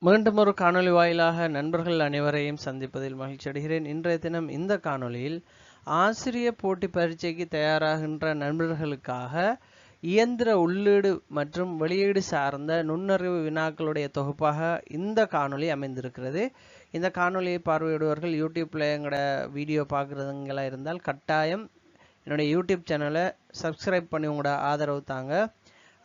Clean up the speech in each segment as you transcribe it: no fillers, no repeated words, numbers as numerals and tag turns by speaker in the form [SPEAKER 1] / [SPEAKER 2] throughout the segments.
[SPEAKER 1] மீண்டும் ஒரு காணொளி வாயிலாக நண்பர்கள் அனைவரையும் சந்திப்பதில் மகிழ்ச்சி அடைகிறேன். இன்றைய தினம் இந்த காணொளியில் ஆசிரியர் போட்டி பரீட்சைக்கு தயாராகின்ற நண்பர்களுக்காக இயந்திர உள்ளீடு மற்றும் வெளியீடு சார்ந்த நுண்ணறிவு வினாக்களுடைய தொகுப்பாக இந்த காணொளி அமைந்திருக்கிறது. இந்த காணொளியை பார்வையிடுவர்கள் யூடியூப்ல எங்களோட வீடியோ பார்க்குறதுங்களா இருந்தால் கட்டாயம் என்னுடைய யூடியூப் சேனலை சப்ஸ்கிரைப் பண்ணி உங்களோட ஆதரவு தாங்க.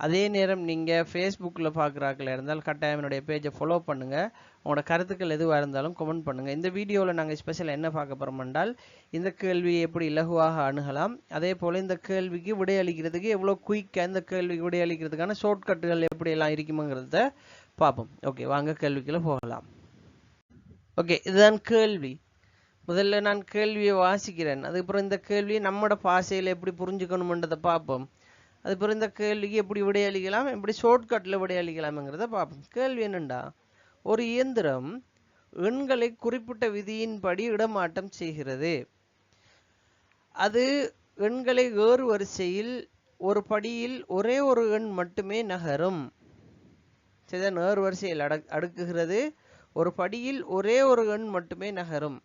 [SPEAKER 1] அதே நேரம் நீங்கள் ஃபேஸ்புக்கில் பார்க்குறாக்கள் இருந்தால் கட்டாயம் என்னுடைய பேஜை ஃபாலோ பண்ணுங்கள். உங்களோட கருத்துக்கள் எதுவாக இருந்தாலும் கமெண்ட் பண்ணுங்கள். இந்த வீடியோவில் நாங்கள் ஸ்பெஷலாக என்ன பார்க்க போகிறோம் என்றால், இந்த கேள்வியை எப்படி இலகுவாக அணுகலாம், அதே போல் இந்த கேள்விக்கு விடையளிக்கிறதுக்கு எவ்வளோ குயிக்காக இந்த கேள்விக்கு விடையளிக்கிறதுக்கான ஷார்ட்கட்டுகள் எப்படியெல்லாம் இருக்குமுங்கிறத பார்ப்போம். ஓகே, வாங்க கேள்விக்குள்ளே போகலாம். ஓகே, இதுதான் கேள்வி. முதல்ல நான் கேள்வியை வாசிக்கிறேன். அதுக்கப்புறம் இந்த கேள்வியை நம்மளோட பாஷையில் எப்படி புரிஞ்சுக்கணுமென்றதை பார்ப்போம். அதுக்கப்புறம் இந்த கேள்விக்கு எப்படி விடையளிக்கலாம், எப்படி ஷார்ட்கட்டில் விடையளிக்கலாம்ங்கிறத பார்ப்போம். கேள்வி என்னண்டா, ஒரு இயந்திரம் எண்களை குறிப்பிட்ட விதியின்படி இடமாற்றம் செய்கிறது. அது எண்களை ஏறு வரிசையில் ஒரு படியில் ஒரே ஒரு எண் மட்டுமே நகரும். சரிதான், ஏறு வரிசையில் அடுக்குகிறது. ஒரு படியில் ஒரே ஒரு எண் மட்டுமே நகரும்.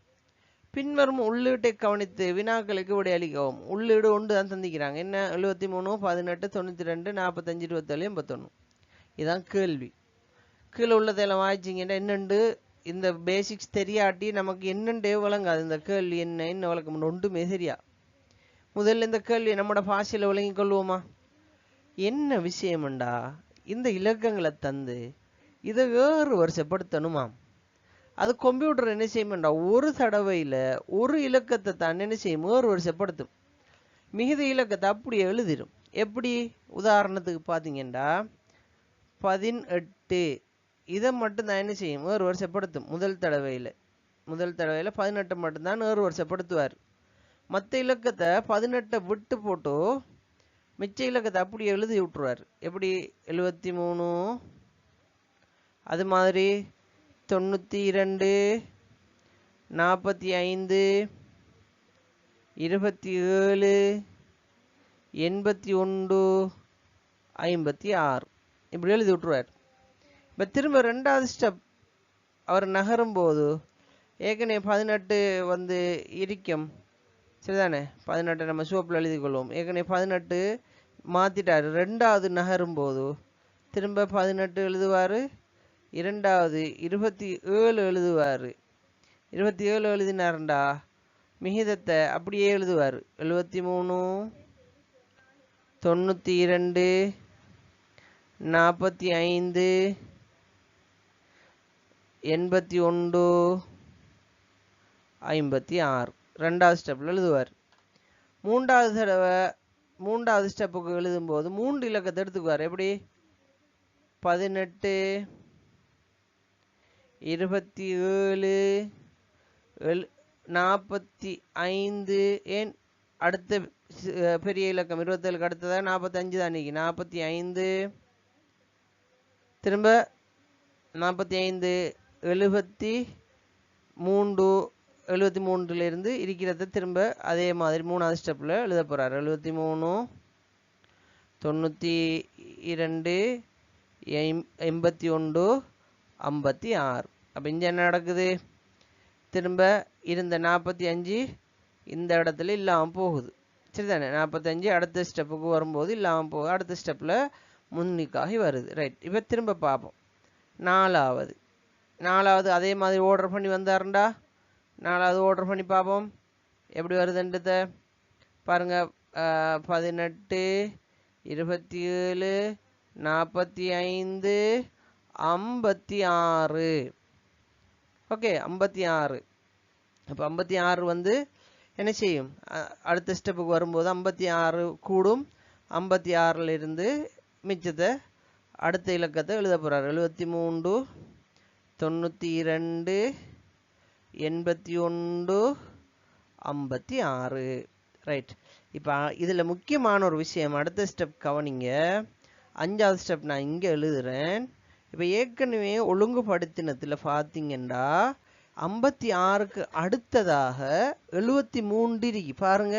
[SPEAKER 1] பின்வரும் உள்ளீட்டை கவனித்து வினாக்களுக்கு விடையளிக்கவும். உள்ளீடு ஒன்று தான் தந்திக்கிறாங்க. என்ன? 73, 18, 92, 45, 27, 81. இதுதான் கேள்வி. கீழே உள்ளதெல்லாம் வாய்ச்சிங்கன்னா என்னண்டு இந்த பேசிக்ஸ் தெரியாட்டி நமக்கு என்னண்டே விளங்காது. இந்த கேள்வி என்ன விளக்கம் ஒன்றுமே சரியா. முதல்ல இந்த கேள்வி நம்மளோட பாஷையில் விளங்கி கொள்வோமா? என்ன விஷயம்டா, இந்த இலக்கங்களை தந்து இதை வேறு வரிசைப்படுத்தணுமா? அது கம்ப்யூட்டர் என்ன செய்யும்டா, ஒரு தடவையில் ஒரு இலக்கத்தை தான் என்ன செய்யும், ஒரு வரிசைப்படுத்தும். மிகுதி இலக்கத்தை அப்படியே எழுதிடும். எப்படி? உதாரணத்துக்கு பார்த்தீங்கன்னா 18 இதை மட்டும் தான் என்ன செய்யும், ஒரு வரிசைப்படுத்தும். முதல் தடவையில் 18 மட்டும்தான் ஒரு வரிசைப்படுத்துவார். மற்ற இலக்கத்தை 18 விட்டு போட்டு மிச்ச இலக்கத்தை அப்படியே எழுதி விட்டுருவார். எப்படி? 73, அது மாதிரி 92, 45, 27, 81, 56 இப்படி எழுதி விட்டுருவார். இப்போ திரும்ப ரெண்டாவது ஸ்டெப் அவர் நகரும் போது ஏற்கனவே 18 வந்து இருக்கும். சரிதானே? 18 நம்ம சோப்பில் எழுதி கொள்வோம். ஏற்கனவே 18 மாற்றிட்டார். ரெண்டாவது நகரும் போது திரும்ப 18 எழுதுவார். இரண்டாவது 27 எழுதுவார். 27 எழுதினார்டா மிகிதத்தை அப்படியே எழுதுவார். 73, 92, 45, 81, 56 ரெண்டாவது ஸ்டெப்பில் எழுதுவார். மூன்றாவது ஸ்டெப்புக்கு எழுதும்போது 3 இலக்கத்தை எடுத்துக்குவார். எப்படி? 18, 27, 45, ஏன் அடுத்த பெரிய இலக்கம் 27க்கு அடுத்ததாக 45 தான். இன்னைக்கு 45, திரும்ப 45, 73 இருக்கிறத திரும்ப அதே மாதிரி மூணாவது ஸ்டெப்பில் எழுத போகிறார். 73, 92, 81, 56. அப்போ இங்கே என்ன நடக்குது? திரும்ப இருந்த 45 இந்த இடத்துல இல்லாமல் போகுது. சரிதானே? 45 அடுத்த ஸ்டெப்புக்கு வரும்போது இல்லாமல் போகுது. அடுத்த ஸ்டெப்பில் முன்னிக்காகி வருது. ரைட். இப்போ திரும்ப பார்ப்போம். நாலாவது அதே மாதிரி ஆர்டர் பண்ணி வந்தாருண்டா. நாலாவது ஆர்டர் பண்ணி பார்ப்போம் எப்படி வருதுன்றத பாருங்க. 18, 27, 45, 56. ஓகே, 56. அப்போ 56 வந்து என்ன செய்யும்? அடுத்த ஸ்டெப்புக்கு வரும்போது 56 கூடும். 56ல் இருந்து மிச்சத்தை அடுத்த இலக்கத்தை எழுத போகிறார். 73, 92, 81, 56. ரைட். இப்போ இதில் முக்கியமான ஒரு விஷயம், அடுத்த ஸ்டெப் கவனிங்க. 5வது ஸ்டெப் நான் இங்கே எழுதுகிறேன். இப்போ ஏற்கனவே ஒழுங்குபடுத்தினத்தில் பார்த்தீங்கன்னா 56க்கு அடுத்ததாக 73 இருக்கு. பாருங்க,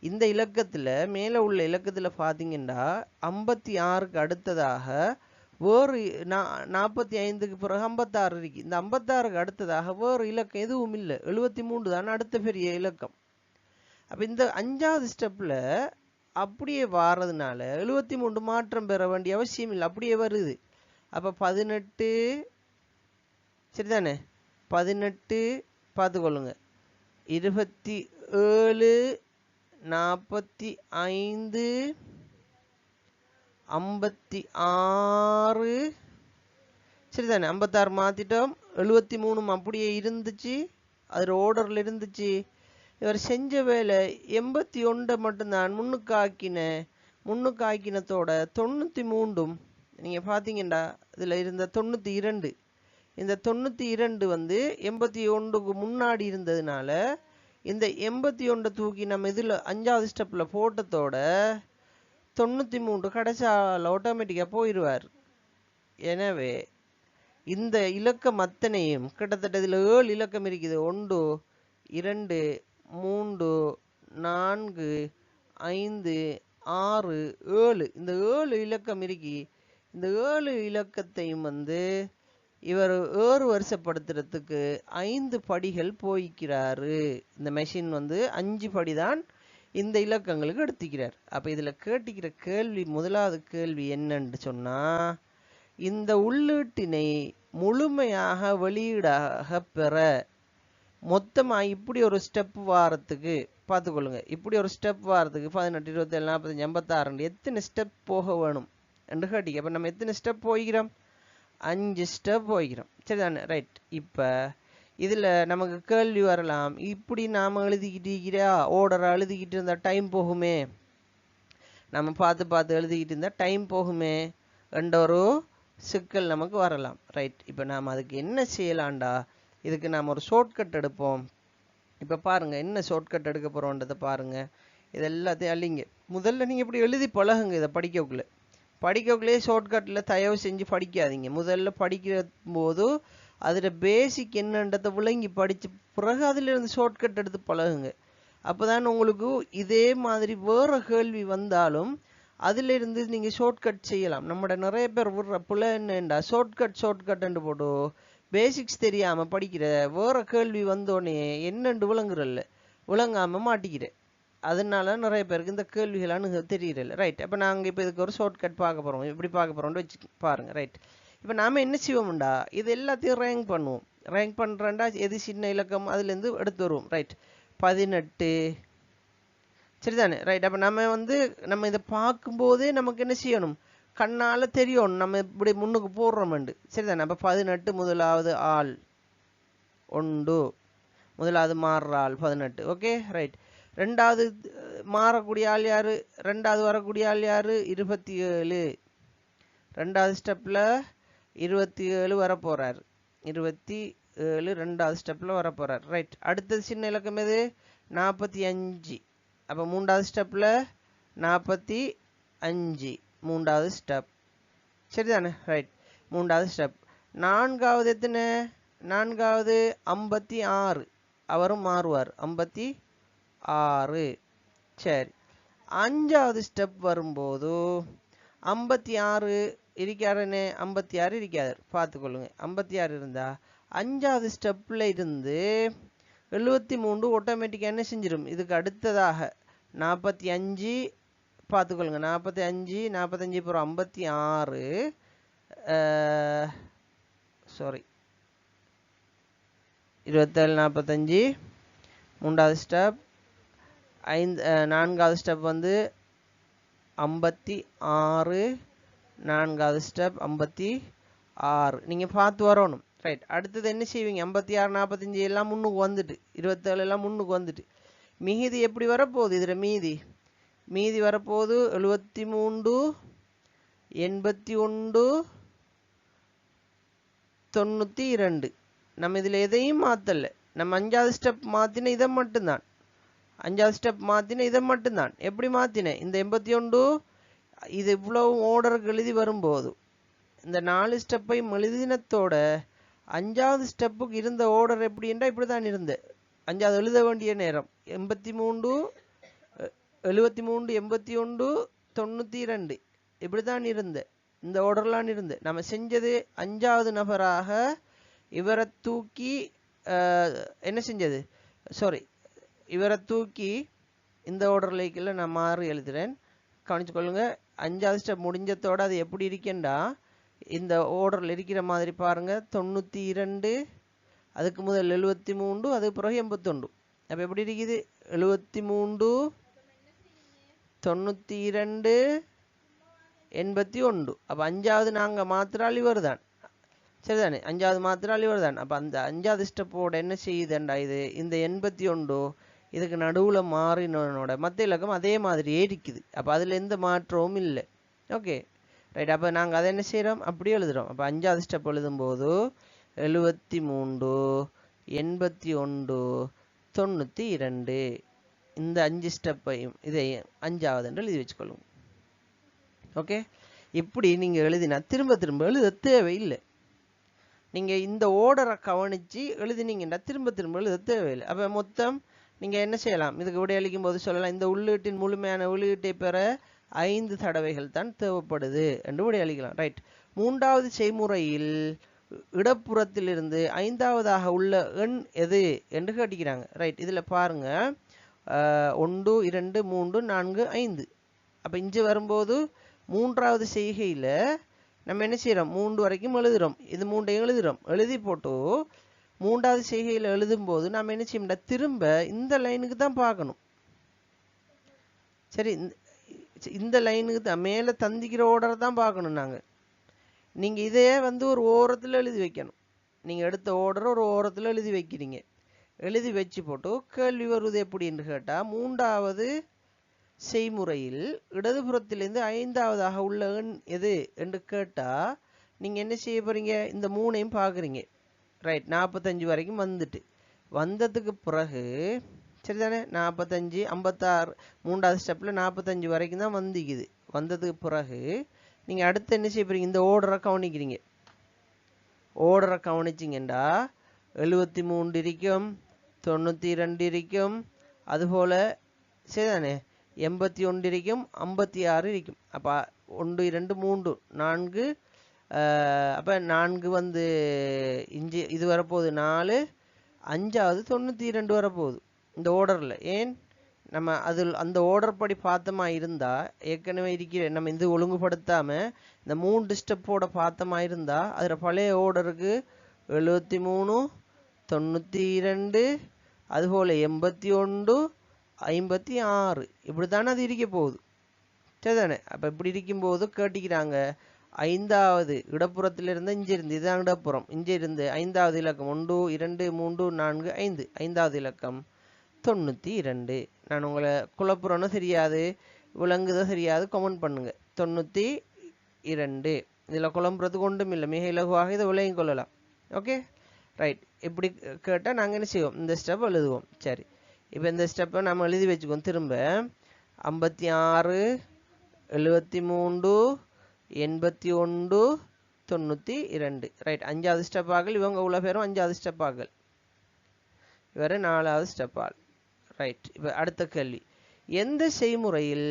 [SPEAKER 1] இந்த இலக்கத்தில் மேலே உள்ள இலக்கத்தில் பார்த்தீங்கன்னா 56க்கு அடுத்ததாக வேறு 45க்கு பிறகு 56 இருக்கு. இந்த 56க்கு அடுத்ததாக வேறு இலக்கம் எதுவும் இல்லை. 73 தான் அடுத்த பெரிய இலக்கம். அப்போ இந்த 5வது ஸ்டெப்பில் அப்படியே வாரதுனால 73 மாற்றம் பெற வேண்டிய அவசியம் இல்லை, அப்படியே வருது. அப்போ 18 சரிதானே, 18 பார்த்துக்கொள்ளுங்க, 27 45 56 சரிதானே, 56 மாத்திட்டோம். 73 அப்படியே இருந்துச்சு, அது ஓர்டர்ல இருந்துச்சு. இவர் செஞ்ச வேலை 81 மட்டும்தான் முன்னுக்கு ஆக்கினத்தோட 93 நீங்க பாத்தீங்கன்னா இதுல இருந்த 92, இந்த 92 வந்து 81க்கு முன்னாடி இருந்ததுனால இந்த 81 தூக்கி நம்ம இதுல 5வது ஸ்டெப்ல போட்டதோட 93 கடைசியால ஆட்டோமேட்டிக்கா போயிடுவார். எனவே இந்த இலக்கம் அத்தனையும் கிட்டத்தட்ட இதுல 7 இலக்கம் இருக்குது. 1 2 3 4 5 6 7, இந்த 7 இலக்கம் இருக்கு. இந்த 7 இலக்கத்தையும் வந்து இவர் ஏறு வரிசைப்படுத்துறதுக்கு 5 படிகள் போய்க்கிறாரு. இந்த மெஷின் வந்து 5 படிதான் இந்த இலக்கங்களுக்கு எடுத்துக்கிறார். அப்ப இதுல கேட்டுக்கிற கேள்வி, முதலாவது கேள்வி என்னன்னு சொன்னா, இந்த உள்ளீட்டினை முழுமையாக வெளியீடாக பெற மொத்தமா இப்படி ஒரு ஸ்டெப் வாரத்துக்கு பார்த்துக்கொள்ளுங்க, இப்படி ஒரு ஸ்டெப் வாரத்துக்கு 18 27 45 56 எத்தனை ஸ்டெப் போக வேணும் என்று கேட்டீங்க. அப்ப நம்ம எத்தனை ஸ்டெப் போய்கிறோம்? 5 ஸ்டெப் போய்கிறோம். சரிதானே, ரைட். இப்ப இதுல நமக்கு கேள்வி வரலாம், இப்படி நாம எழுதிக்கிட்டு ஓர்டரை எழுதிக்கிட்டு இருந்தா டைம் போகுமே, நம்ம பார்த்து எழுதிக்கிட்டு இருந்தா டைம் போகுமே என்ற ஒரு சிக்கல் நமக்கு வரலாம். ரைட். இப்ப நாம அதுக்கு என்ன செய்யலாம்டா, இதுக்கு நாம் ஒரு ஷார்ட்கட் எடுப்போம். இப்போ பாருங்க என்ன ஷார்ட்கட் எடுக்க போறோம்ன்றதை பாருங்க. இது எல்லாத்தையும் அள்ளிங்க. முதல்ல நீங்க இப்படி எழுதி பழகுங்க. இதை படிக்கக்குள்ளே ஷார்ட்கட்டில் தயவு செஞ்சு படிக்காதீங்க. முதல்ல படிக்கிற போது அதில் பேசிக் என்னன்றதை விளங்கி படித்து பிறகு அதிலிருந்து ஷார்ட்கட் எடுத்து பழகுங்க. அப்போதான் உங்களுக்கு இதே மாதிரி வேற கேள்வி வந்தாலும் அதிலிருந்து நீங்கள் ஷார்ட்கட் செய்யலாம். நம்மட நிறைய பேர் விடுற பிள்ளை என்னண்டா ஷார்ட்கட் போட்டு பேசிக்ஸ் தெரியாம படிக்கிற, வேற கேள்வி வந்தோடனே என்னண்டு விளங்காம மாட்டிக்கிற. அதனால நிறைய பேருக்கு இந்த கேள்விகளானு தெரியல. ரைட். அப்ப நாங்க இப்ப இதுக்கு ஒரு ஷார்ட்கட் பார்க்க போறோம். எப்படி பார்க்க போறோம்னு வச்சு பாருங்க. ரைட். இப்ப நாம என்ன செய்வோம்டா, இது எல்லாத்தையும் ரேங்க் பண்ணுவோம். ரேங்க் பண்றேன்டா எது சின்ன இலக்கம் அதுல இருந்து எடுத்து வருவோம். ரைட். 18 சரிதானே, ரைட். அப்ப நம்ம இதை பார்க்கும்போதே நமக்கு என்ன செய்யணும், கண்ணால தெரியும் நம்ம இப்படி முன்னுக்கு போடுறோம்ண்டு. சரிதானே. அப்ப 18 முதலாவது ஆள் 1, முதலாவது மாறுற ஆள் 18. Okay, right. ரெண்டாவது மாறக்கூடிய ஆள் யாரு, ரெண்டாவது வரக்கூடிய ஆள் யாரு, 27. ரெண்டாவது ஸ்டெப்ல 27 வரப்போறாரு. 27 ரெண்டாவது ஸ்டெப்ல வரப்போறாரு. ரைட். அடுத்தது சின்ன இலக்கம் எது, 45. அப்ப மூன்றாவது ஸ்டெப்ல 45 மூன்றாவது ஸ்டெப். சரிதானே, ரைட். மூன்றாவது ஸ்டெப். நான்காவது எத்தனை, நான்காவது 56. அவரும் மாறுவார் 56. சரி. அஞ்சாவது ஸ்டெப் வரும்போது 56 இருக்காருன்னு, 56 இருக்காரு பார்த்துக்கொள்ளுங்க. 56 இருந்தா அஞ்சாவது ஸ்டெப்ல இருந்து 73 ஆட்டோமேட்டிக்கா என்ன செஞ்சிடும், இதுக்கு அடுத்ததாக 45 பார்த்துக்கொள்ளுங்க. 45 அப்புறம் 56 சாரி 27 45 மூன்றாவது ஸ்டெப். நான்காவது ஸ்டெப் வந்து 56, நான்காவது ஸ்டெப் 56. நீங்க பார்த்து வரணும். ரைட். அடுத்தது என்ன செய்வீங்க, 56 45 எல்லாம் முன்னுக்கு வந்துட்டு, 27 எல்லாம் முன்னுக்கு வந்துட்டு, மீதி எப்படி வரப்போகுது, இதுல மீதி வரப்போகுது 73 81 92. நம்ம இதுல எதையும் மாத்தல. நம்ம அஞ்சாவது ஸ்டெப் மாத்தின இதை மட்டும்தான், அஞ்சாவது ஸ்டெப் மாத்தின இதை மட்டும்தான். எப்படி மாத்தின, இந்த 81 இது இவ்வளவு ஆர்டருக்கு எழுதி வரும்போது இந்த 4 ஸ்டெப்பை எழுதினத்தோட அஞ்சாவது ஸ்டெப்புக்கு இருந்த ஆர்டர் எப்படின்னா இப்படிதான் இருந்த. அஞ்சாவது எழுத வேண்டிய நேரம் 83 71 91 92 இப்படிதான் இருந்த. இந்த ஆர்டர்லாம் இருந்து நம்ம செஞ்சது 5வது நபராக இவரை தூக்கி என்ன செஞ்சது, சாரி, இவரை தூக்கி இந்த ஆர்டர்ல நான் மாறி எழுதுறேன், கவனிச்சு கொள்ளுங்க. 5வது ஸ்டெப் முடிஞ்சதோட அது எப்படி இருக்கேன்டா இந்த ஆர்டர்ல இருக்கிற மாதிரி பாருங்க. 92, அதுக்கு முதல் 73, அதுக்கு பிறகு 81. அப்ப எப்படி இருக்குது? 73, 92, 81. அப்ப 5வது நாங்க மாத்திரால் இவர் தான், சரிதானே? 5வது மாத்திரால் இவர் தான். அப்ப அந்த 5வது ஸ்டெப்போட என்ன செய்யுதுண்டா இது, இந்த 81 இதுக்கு நடுவுல மாறினோட மற்ற இலக்கம் அதே மாதிரியே இருக்குது. அப்ப அதுல எந்த மாற்றமும் இல்லை. Okay right. அப்ப நாங்க அதை என்ன செய்யறோம், அப்படியே எழுதுறோம். அப்ப 5வது ஸ்டெப் எழுதும் போது 73, 81, 92 இந்த 5 ஸ்டெப்பையும் இதை 5வது என்று எழுதி வச்சுக்கொள்ளுங்க. ஓகே, இப்படி நீங்க எழுதினா திரும்ப திரும்ப எழுத தேவையில்லை. நீங்க இந்த ஓர்டரை கவனிச்சு எழுதினீங்கன்னா திரும்ப திரும்ப எழுத தேவையில்லை. அப்ப மொத்தம் நீங்க என்ன செய்யலாம், இதுக்கு விடை அளிக்கும் போது சொல்லலாம், இந்த உள்ளீட்டின் முழுமையான உள்ளீட்டை பெற 5 தடவைகள் தான் தேவைப்படுது என்று விடை அளிக்கலாம். ரைட். 3வது செய்முறையில் இடப்புறத்திலிருந்து 5வதாக உள்ள எண் எது என்று கேட்டிக்கிறாங்க. ரைட். இதுல பாருங்க 1, 2, 3, 4, 5. அப்ப இங்க வரும்போது 3வது செய்கையில நம்ம என்ன செய்யறோம், 3 வரைக்கும் எழுதுறோம். இது 3ஐயும் எழுதுறோம். எழுதி போட்டு 3வது செய்கையில எழுதும் போது நம்ம என்ன செய்யணும்டா, திரும்ப இந்த லைனுக்கு தான் பார்க்கணும். சரி, இந்த லைனுக்கு தான் மேல தந்திக்கிற ஆர்டர் தான் பார்க்கணும் நாங்க. நீங்க இதையே ஒரு ஓரத்துல எழுதி வைக்கணும். நீங்க எடுத்த ஆர்டர் ஒரு ஓரத்துல எழுதி வைக்கிறீங்க. எழுதி வச்சு போட்டு கேள்வி வருவது எப்படின்னு கேட்டா, 3வது செய்முறையில் இடதுபுறத்திலிருந்து 5வதாக உள்ள எண் எது என்று கேட்டா நீங்க என்ன செய்ய போறீங்க, இந்த 3ஐயும் பாக்குறீங்க. ரைட். 45 வரைக்கும் வந்ததுக்கு பிறகு சரிதானே, 45, 56, 3வது ஸ்டெப்ல 45 வரைக்கும் தான் வந்திக்குது. வந்ததுக்கு பிறகு நீங்க அடுத்து என்ன செய்ய போறீங்க, இந்த ஓர்டரை கவனிக்கிறீங்க. ஓர்டரை கவனிச்சிங்கண்டா 73 இருக்கும், 92 இருக்கும், அதுபோல சரிதானே 81 இருக்கும், 56 இருக்கும். அப்ப 1, 2, 3, 4, அப்ப 4 இஞ்சி இது வரப்போகுது 4, 5வது 92 வரப்போகுது இந்த ஓர்டர்ல. ஏன் நம்ம அதில் அந்த ஓர்டர் படி பார்த்தமா இருந்தா, ஏற்கனவே இருக்கிற நம்ம இது ஒழுங்குபடுத்தாம இந்த 3 ஸ்டெப்போட பார்த்தமா இருந்தா அதுல பழைய ஓர்டருக்கு 73, 92, அதுபோல 81, 56 இப்படித்தானே அது இருக்க போகுது, சரிதானே? அப்ப இப்படி இருக்கும் போது கேட்டிக்கிறாங்க, 5வது இடப்புறத்திலிருந்து இங்கிருந்து, இதுதான் இடப்புறம், இங்கிருந்து 5வது இலக்கம் 1, 2, 3, 4, 5, 5வது இலக்கம் 92. நான் உங்களை குழப்புறோன்னு தெரியாது, விளங்குதோ தெரியாது, கமெண்ட் பண்ணுங்க. 92. இதுல குழம்புறதுக்கு ஒன்றும் இல்லை, மிக இலகுவாக இதை விளங்கிக் கொள்ளலாம். Okay right. இப்படி கேட்டா நாங்க என்ன செய்வோம், இந்த ஸ்டெப் எழுதுவோம். சரி, இப்ப இந்த ஸ்டெப்பை நம்ம எழுதி வச்சுக்கோம். திரும்ப 56, 73, 81, 92. ரைட். 5வது ஸ்டெப் ஆகல் இவங்க உள்ள பேரும் 5வது ஸ்டெப் ஆகல், இவரு 4வது ஸ்டெப் ஆகல். ரைட். இப்ப அடுத்த கேள்வி, எந்த செய்முறையில்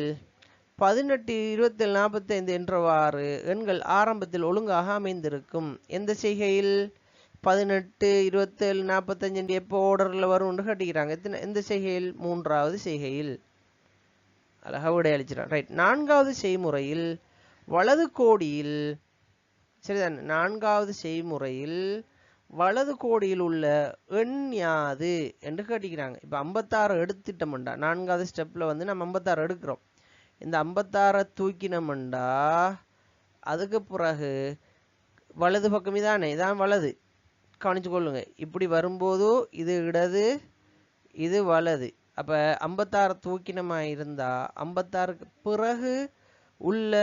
[SPEAKER 1] 18, 27, 45 என்றவாறு எண்கள் ஆரம்பத்தில் ஒழுங்காக அமைந்திருக்கும்? எந்த செய்கையில் 18, 27, 45 எப்போ ஆர்டர்ல வரும்னு கேட்டிக்கிறாங்க. எந்த செய்கையில்? 3வது செய்கையில். அழகா விடை அளிச்சிடலாம். ரைட். 4வது செய்முறையில் வலது கோடியில், சரிதான், 4வது செய்முறையில் வலது கோடியில் உள்ள எண் யாது என்று கேட்டிக்கிறாங்க. இப்ப 56 எடுத்துட்டோம்டா, 4வது ஸ்டெப்ல நம்ம 56 எடுக்கிறோம். இந்த 56 தூக்கினோம்டா அதுக்கு பிறகு வலது பக்கம் இதானே, இதான் வலது, கவனிச்சு கொள்ளுங்க. இப்படி வரும்போது இது இடது, இது வலது. அப்ப 56 தூக்கினமா இருந்தா 56க்கு பிறகு உள்ள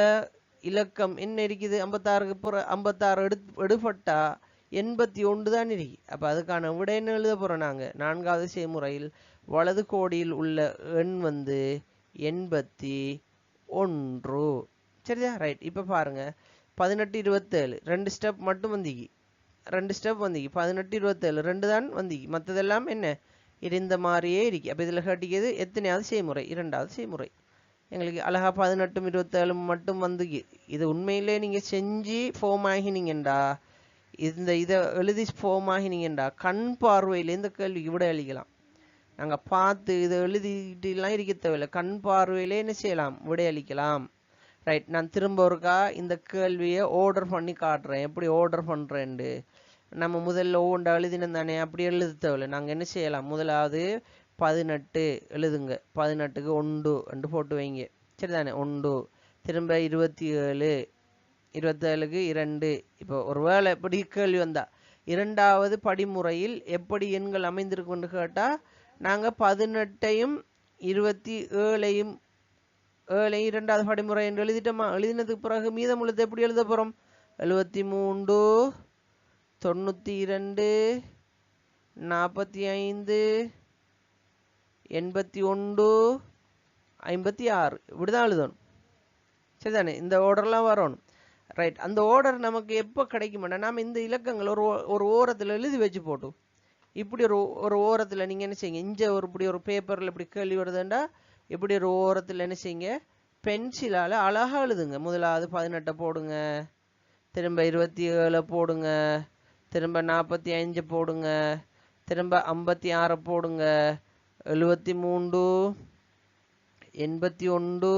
[SPEAKER 1] இலக்கம் என்ன இருக்குது, 56க்கு பிறகு 56 எடுபட்டா 81 தான் இருக்கு. அப்ப அதுக்கான விடை என்ன எழுத போறோம் நாங்க, 4வது செய்முறையில் வலது கோடியில் உள்ள எண் 81. சரியா? ரைட். இப்ப பாருங்க 18, 27 2 ஸ்டெப் மட்டும் 2 ஸ்டெப் 18, 27 2 தான் மற்றதெல்லாம் என்ன இருந்த மாதிரியே இருக்கு. அப்ப இதுல கேட்டிக்கிறது எத்தனையாவது செய்முறை, 2வது செய்முறை. எங்களுக்கு அழகா 18 27 மட்டும் வந்து இது உண்மையிலே நீங்க செஞ்சு ஃபார்ம் ஆகினீங்கண்டா இதை எழுதி ஃபார்ம் ஆகினீங்கண்டா கண் பார்வையில இந்த கேள்விக்கு விட அளிக்கலாம். நாங்க பார்த்து இதை எழுதிட்டு எல்லாம் இருக்க தேவையில்லை, கண் பார்வையிலே என்ன செய்யலாம், விடையளிக்கலாம். ரைட், நான் திரும்ப ஒருக்கா இந்த கேள்வியை ஆர்டர் பண்ணி காட்டுறேன், எப்படி ஆர்டர் பண்றேன்னு. நம்ம முதல்ல ஒவ்வொன்றா எழுதினோம் தானே, அப்படி எழுத தேவையில்லை. நாங்கள் என்ன செய்யலாம், முதலாவது 18 எழுதுங்க, 18க்கு 1 என்று போட்டு வைங்க, சரிதானே, 1. திரும்ப 27, 27க்கு 2. இப்போ ஒரு வேளை எப்படி கேள்வி வந்தா இரண்டாவது படிமுறையில் எப்படி எண்கள் அமைந்திருக்குன்னு கேட்டா நாங்கள் 18ஐயும் 27ஐயும் இரண்டாவது படிமுறை என்று எழுதிட்டோமா. எழுதினதுக்கு பிறகு மீதம் எழுத எப்படி எழுத போறோம், 73, 92, 45, 81, 56 இப்படிதான் எழுதணும், சரிதானே. இந்த ஆர்டர்லாம் வரணும். ரைட், அந்த ஆர்டர் நமக்கு எப்போ கிடைக்குமாட்டா, நாம இந்த இலக்கங்கள் ஒரு ஓரத்தில் எழுதி வச்சு போட்டோம். இப்படி ஒரு ஓரத்தில் நீங்கள் என்ன செய்யுங்க, இப்படி ஒரு பேப்பரில் இப்படி கேள்வி வருதுண்டா இப்படி ஒரு ஓரத்தில் என்ன செய்யுங்க, பென்சிலால் அழகாக எழுதுங்க. முதலாவது 18 போடுங்க, திரும்ப 27 போடுங்க, திரும்ப 45 போடுங்க, திரும்ப 56 போடுங்க, 73, 81,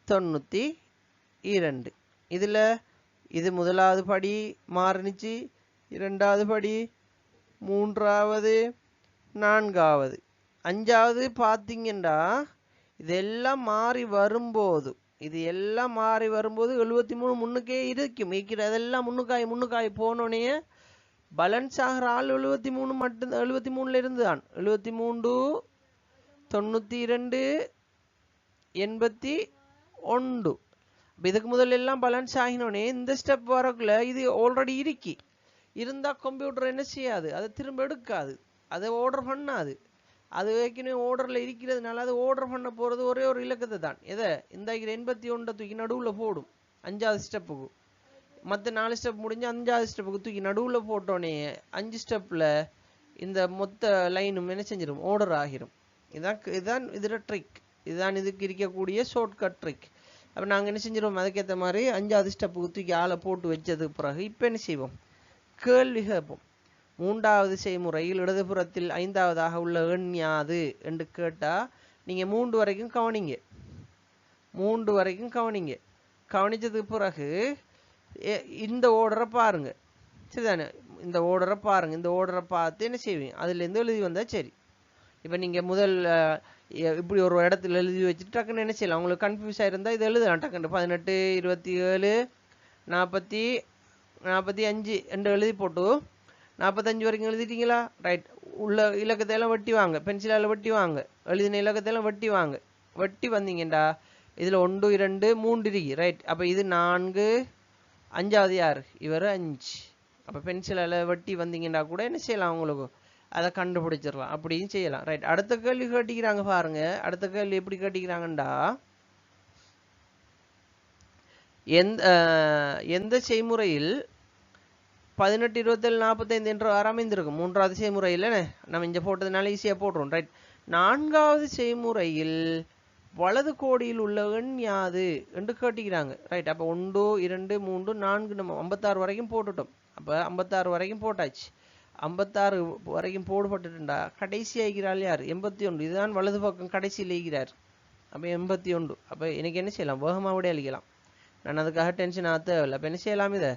[SPEAKER 1] 92. இதில் இது முதலாவது படி மாறினுச்சு, இரண்டாவது படி, மூன்றாவது, நான்காவது, அஞ்சாவது பார்த்தீங்கன்னா இதெல்லாம் மாறி வரும்போது 73 முன்னுக்கே இருக்கும், அதெல்லாம் முன்னுக்காய் போனோடனே பேலன்ஸ் ஆகிற ஆள் 73 மட்டும், 73ல இருந்து தான் 73, 92, 81. இதுக்கு முதல்ல எல்லாம் பேலன்ஸ் ஆகினோடனே இந்த ஸ்டெப் வரக்குள்ள இது ஆல்ரெடி இருந்தா கம்ப்யூட்டர் என்ன செய்யாது, அதை திரும்ப எடுக்காது, அதை ஆர்டர் பண்ணாது. அது ஏற்கனவே ஆர்டர்ல இருக்கிறதுனால அது ஆர்டர் பண்ண போறது ஒரே ஒரு இலக்கத்தை தான், எதை, இந்த 81 தூக்கி நடுவில் போடும் 5வது ஸ்டெப்புக்கு. மற்ற 4 ஸ்டெப் முடிஞ்சு 5வது ஸ்டெப்புக்கு தூக்கி நடுவில் போட்டோன்னே 5 ஸ்டெப்ல இந்த மொத்த லைனும் என்ன செஞ்சிடும், ஆர்டர் ஆகிரும். இதுதான் இதோட ட்ரிக், இதுதான் இதுக்கு இருக்கக்கூடிய ஷார்ட்கட் ட்ரிக். அப்போ நாங்கள் என்ன செஞ்சிருவோம், அதுக்கேற்ற மாதிரி 5வது ஸ்டெப்புக்கு தூக்கி ஆளை போட்டு வச்சதுக்கு பிறகு இப்போ என்ன செய்வோம், கேள்வி கேட்போம். 3வது செய்முறையில் இடதுபுறத்தில் 5வதாக உள்ள எண் யாது என்று கேட்டா நீங்க 3 வரைக்கும் கவனிங்க, 3 வரைக்கும் கவனிங்க. கவனிச்சதுக்கு பிறகு இந்த ஓர்டரை பாருங்க, சரிதானே, இந்த ஓர்டரை பாருங்க. இந்த ஓர்டரை பார்த்து என்ன செய்வீங்க, அதுல இருந்து எழுதி வந்தா சரி. இப்ப நீங்க முதல் இப்படி ஒரு இடத்துல எழுதி வச்சுட்டு டக்குன்னு என்ன செய்யலாம், உங்களுக்கு கன்ஃபியூஸ் ஆயிருந்தா இதை எழுதலாம் டக்குன்னு 18, 27, 45 என்று எழுதி போட்டு 45 வரைக்கும் எழுதிட்டீங்களா. ரைட், உள்ள இலக்கத்தை எல்லாம் வெட்டி வாங்க, பென்சிலால் வெட்டி வாங்க, எழுதின இலக்கத்தை எல்லாம் வெட்டி வாங்க. வெட்டி வந்தீங்கடா இதுல 1, 2, 3 இருக்கு. ரைட், அப்ப இது 4, 5வது யாரு, இவர் 5. அப்ப பென்சிலால வெட்டி வந்தீங்கன்னா கூட என்ன செய்யலாம், உங்களுக்கு அதை கண்டுபிடிச்சிடலாம், அப்படியும் செய்யலாம். ரைட், அடுத்த கேள்வி கேட்டிக்கிறாங்க பாருங்க. அடுத்த கேள்வி எப்படி கேட்டிக்கிறாங்கண்டா, எந்த செய்முறையில் 18, 27, 45 என்று அமைந்திருக்கும். 3வது செய்முறையில் நம்ம இங்க போட்டதுனால ஈஸியா போட்டுரும். ரைட், 4வது செய்முறையில் வலது கோடியில் உள்ள எண் யாது என்று கேட்டிக்கிறாங்க. ரைட், அப்ப 1, 2, 3, 4 நம்ம 56 வரைக்கும் போட்டுட்டோம். அப்ப 56 வரைக்கும் போட்டாச்சு. 56 வரைக்கும் போடுபட்டுட்டா கடைசி ஆகிறாள் யார், 81. இதுதான் வலது பக்கம் கடைசியில் ஆகிறார். அப்ப 81. அப்ப எனக்கு என்ன செய்யலாம், வேகமா விட அழிக்கலாம். நான் அதுக்காக டென்ஷன் ஆக தேவையில்லை. அப்ப என்ன செய்யலாம், இதை